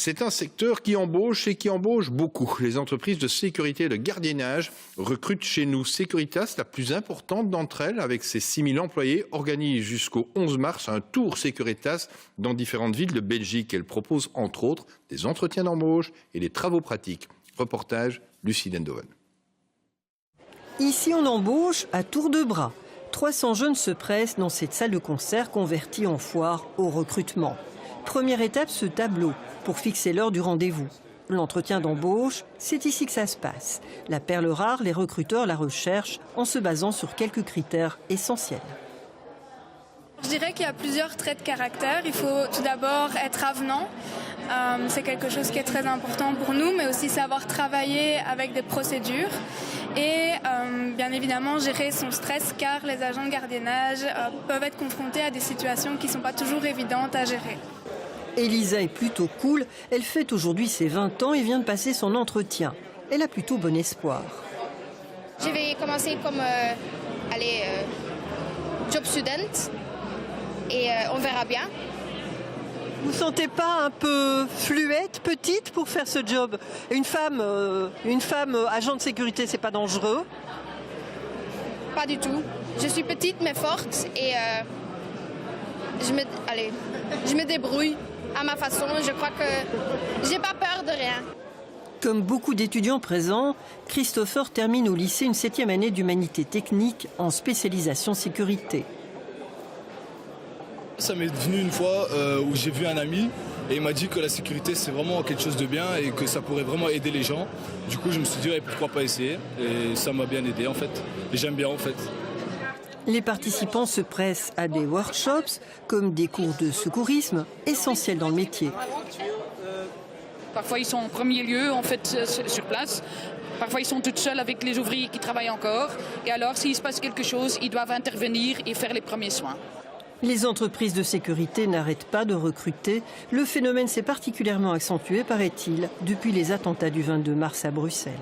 C'est un secteur qui embauche et qui embauche beaucoup. Les entreprises de sécurité et de gardiennage recrutent chez nous. Securitas, la plus importante d'entre elles, avec ses 6 000 employés, organise jusqu'au 11 mars un tour Securitas dans différentes villes de Belgique. Elle propose entre autres des entretiens d'embauche et des travaux pratiques. Reportage Lucie Dendoven. Ici, on embauche à tour de bras. 300 jeunes se pressent dans cette salle de concert convertie en foire au recrutement. Première étape, ce tableau pour fixer l'heure du rendez-vous. L'entretien d'embauche, c'est ici que ça se passe. La perle rare, les recruteurs la recherchent en se basant sur quelques critères essentiels. Je dirais qu'il y a plusieurs traits de caractère. Il faut tout d'abord être avenant. C'est quelque chose qui est très important pour nous, mais aussi savoir travailler avec des procédures et bien évidemment gérer son stress, car les agents de gardiennage peuvent être confrontés à des situations qui ne sont pas toujours évidentes à gérer. Elisa est plutôt cool. Elle fête aujourd'hui ses 20 ans et vient de passer son entretien. Elle a plutôt bon espoir. Je vais commencer comme job student et on verra bien. Vous ne sentez pas un peu fluette, petite pour faire ce job? Une femme agent de sécurité, c'est pas dangereux? Pas du tout. Je suis petite mais forte et je me débrouille à ma façon. Je crois que j'ai pas peur de rien. Comme beaucoup d'étudiants présents, Christopher termine au lycée une 7e année d'humanité technique en spécialisation sécurité. Ça m'est venu une fois où j'ai vu un ami et il m'a dit que la sécurité c'est vraiment quelque chose de bien et que ça pourrait vraiment aider les gens. Du coup je me suis dit pourquoi pas essayer et ça m'a bien aidé en fait. Et j'aime bien en fait. Les participants se pressent à des workshops comme des cours de secourisme essentiels dans le métier. Parfois ils sont en premier lieu en fait sur place. Parfois ils sont toutes seules avec les ouvriers qui travaillent encore. Et alors s'il se passe quelque chose, ils doivent intervenir et faire les premiers soins. Les entreprises de sécurité n'arrêtent pas de recruter. Le phénomène s'est particulièrement accentué, paraît-il, depuis les attentats du 22 mars à Bruxelles.